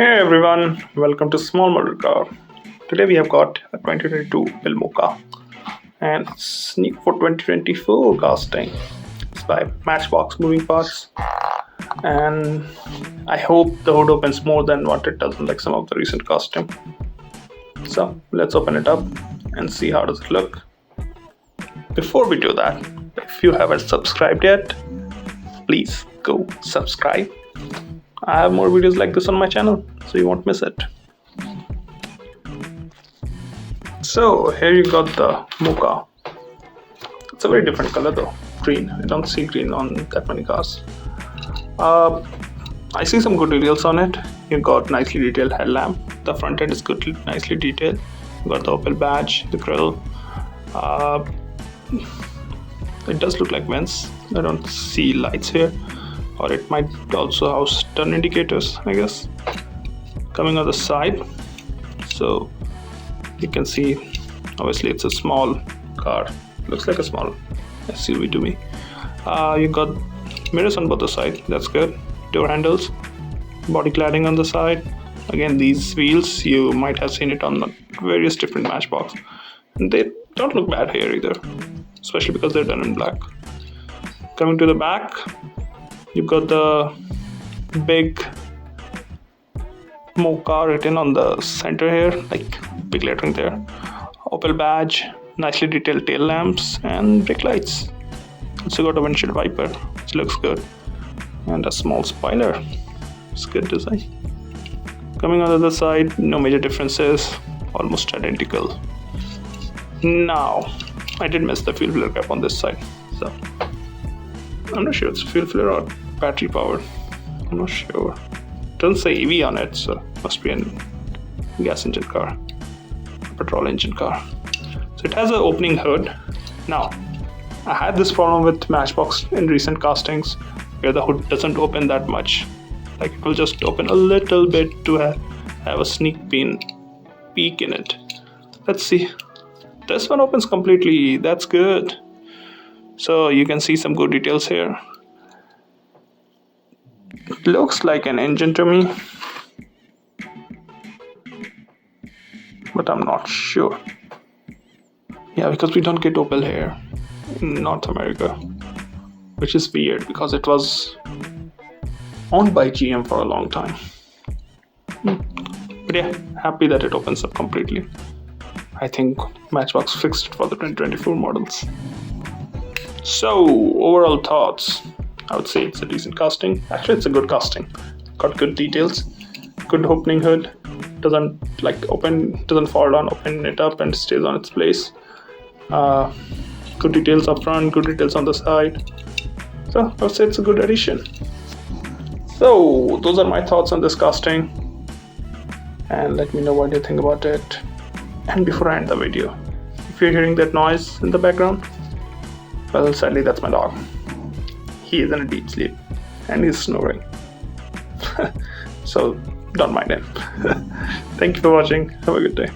Hey everyone, welcome to Small Model Car. Today we have got a 2022 Opel Mokka and it's new for 2024 casting. It's by Matchbox Moving Parts, and I hope the hood opens more than what it does in like some of the recent casting. So let's open it up and see how does it look. Before we do that, if you haven't subscribed yet, please go subscribe. I have more videos like this on my channel, so you won't miss it. So here you got the Mokka. It's a very different color though, green. I don't see green on that many cars. I see some good details on it. You got nicely detailed headlamp. The front end is nicely detailed. You got the Opel badge, the grille. It does look like vents. I don't see lights here. Or it might also house turn indicators, I guess. Coming on the side, so you can see obviously it's a small car, looks like a small SUV to me. You got mirrors on both the sides, that's good. Door handles, body cladding on the side. Again, these wheels, you might have seen it on various different Matchbox, and they don't look bad here either, especially because they're done in black. Coming to the back, you've got the big Mokka written on the center here, like big lettering there. Opel badge, nicely detailed tail lamps and brake lights. Also got a windshield wiper, which looks good, and a small spoiler. It's good design. Coming on the other side, no major differences, almost identical. Now, I did miss the fuel filler cap on this side, so I'm not sure it's fuel filler or battery powered. I'm not sure. It doesn't say EV on it, so must be a gas engine car, a petrol engine car. So it has an opening hood. Now, I had this problem with Matchbox in recent castings where the hood doesn't open that much. Like it will just open a little bit to have a sneak peek in it. Let's see. This one opens completely. That's good. So you can see some good details here. It looks like an engine to me, but I'm not sure. Yeah, because we don't get Opel here in North America, which is weird because it was owned by GM for a long time. But yeah, happy that it opens up completely. I think Matchbox fixed it for the 2024 models. So, overall thoughts, I would say it's a decent casting. Actually, it's a good casting. Got good details, good opening hood. Doesn't fall down, open it up and stays on its place. Good details up front, good details on the side. So, I would say it's a good addition. So, those are my thoughts on this casting. And let me know what you think about it. And before I end the video, if you're hearing that noise in the background, well, sadly, that's my dog. He is in a deep sleep and he's snoring. So don't mind him. Thank you for watching. Have a good day.